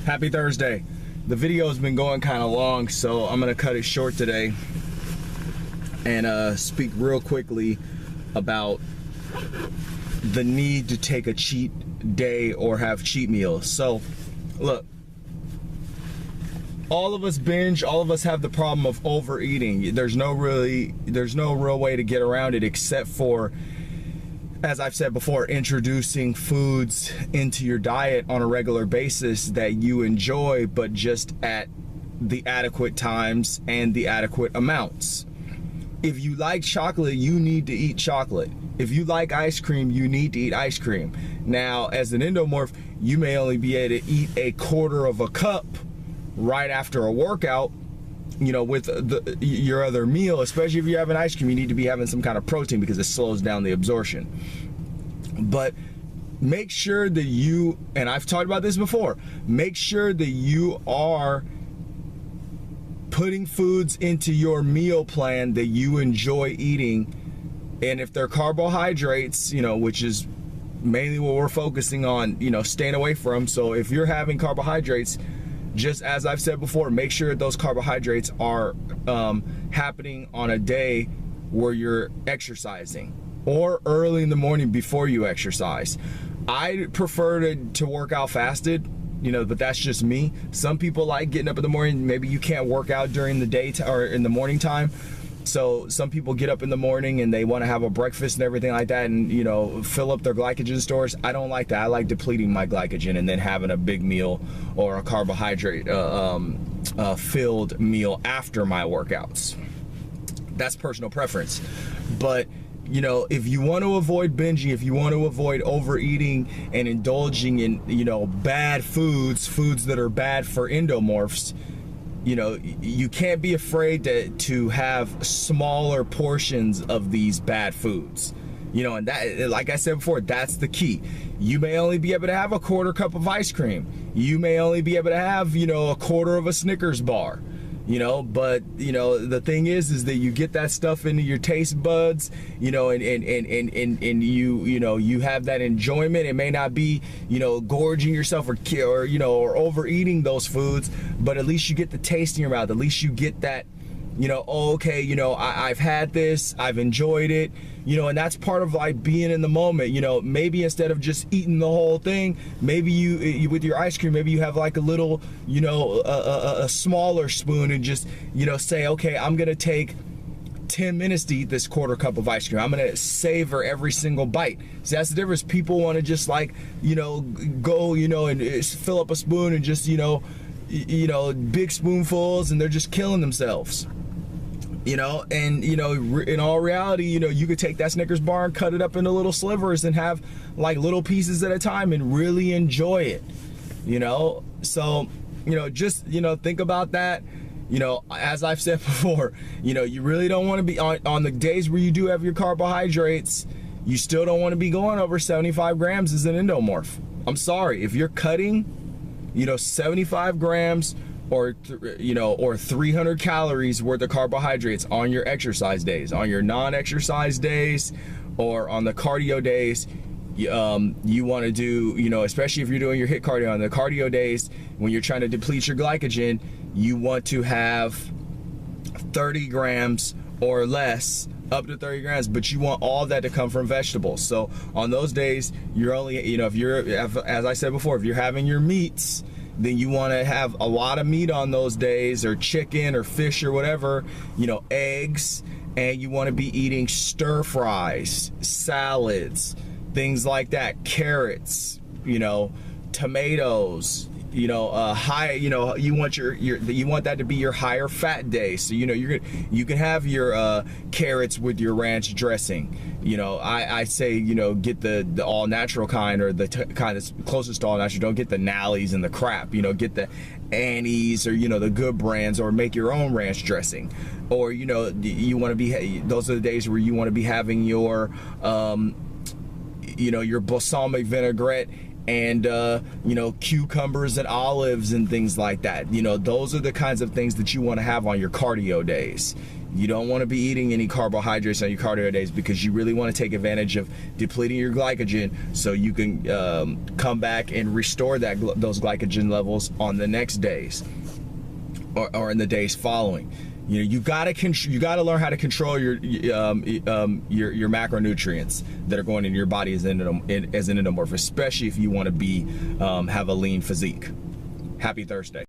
Happy Thursday. The video has been going kind of long, so I'm gonna cut it short today and speak real quickly about the need to take a cheat day or have cheat meals. So look, all of us binge, all of us have the problem of overeating. There's no real way to get around it except for, as I've said before, introducing foods into your diet on a regular basis that you enjoy, but just at the adequate times and the adequate amounts. If you like chocolate, you need to eat chocolate. If you like ice cream, you need to eat ice cream. Now, as an endomorph, you may only be able to eat a quarter of a cup right after a workout, you know, with your other meal. Especially if you're having ice cream, you need to be having some kind of protein because it slows down the absorption. But make sure that you, and I've talked about this before, make sure that you are putting foods into your meal plan that you enjoy eating. And if they're carbohydrates, you know, which is mainly what we're focusing on, you know, staying away from. So if you're having carbohydrates, just as I've said before, make sure that those carbohydrates are happening on a day where you're exercising or early in the morning before you exercise. I prefer to work out fasted, you know, but that's just me. Some people like getting up in the morning. Maybe you can't work out during the day or in the morning time. So some people get up in the morning and they want to have a breakfast and everything like that and, you know, fill up their glycogen stores. I don't like that. I like depleting my glycogen and then having a big meal or a carbohydrate filled meal after my workouts. That's personal preference. But, you know, if you want to avoid binging, if you want to avoid overeating and indulging in, you know, bad foods that are bad for endomorphs, you know, you can't be afraid to have smaller portions of these bad foods. You know, and that, like I said before, that's the key. You may only be able to have a quarter cup of ice cream. You may only be able to have, you know, a quarter of a Snickers bar. You know, but, you know, the thing is that you get that stuff into your taste buds, you know, and you know, you have that enjoyment. It may not be, you know, gorging yourself or you know, or overeating those foods, but at least you get the taste in your mouth. At least you get that, you know, oh, okay, you know, I've had this, I've enjoyed it, you know, and that's part of like being in the moment. You know, maybe instead of just eating the whole thing, maybe you with your ice cream, maybe you have like a little, you know, a smaller spoon and just, you know, say, okay, I'm gonna take 10 minutes to eat this quarter cup of ice cream. I'm gonna savor every single bite. See, that's the difference. People want to just like, you know, go, you know, and fill up a spoon and just, you know, big spoonfuls, and they're just killing themselves. You know, and, you know, in all reality, you know, you could take that Snickers bar and cut it up into little slivers and have like little pieces at a time and really enjoy it, you know? So, you know, just, you know, think about that. You know, as I've said before, you know, you really don't want to be on the days where you do have your carbohydrates, you still don't want to be going over 75 grams as an endomorph. I'm sorry, if you're cutting, you know, 75 grams or, you know, or 300 calories worth of carbohydrates on your exercise days, on your non-exercise days, or on the cardio days, you want to do, you know, especially if you're doing your HIIT cardio on the cardio days, when you're trying to deplete your glycogen, you want to have 30 grams or less, up to 30 grams, but you want all that to come from vegetables. So on those days, you're only, you know, if you're, as I said before, if you're having your meats, then you want to have a lot of meat on those days, or chicken or fish or whatever, you know, eggs, and you want to be eating stir fries, salads, things like that, carrots, you know, tomatoes, you know, you know, you want you want that to be your higher fat day. So, you know, you can have your carrots with your ranch dressing. You know, I say, you know, get the all natural kind, or the kind that's closest to all natural. Don't get the Nallies and the crap. You know, get the Annie's, or, you know, the good brands, or make your own ranch dressing. Or, you know, you want to be, those are the days where you want to be having your you know, your balsamic vinaigrette and you know, cucumbers and olives and things like that. You know, those are the kinds of things that you want to have on your cardio days. You don't want to be eating any carbohydrates on your cardio days because you really want to take advantage of depleting your glycogen so you can come back and restore those glycogen levels on the next days or in the days following. You know, you gotta learn how to control your macronutrients that are going into your body as an endomorph, especially if you want to have a lean physique. Happy Thursday.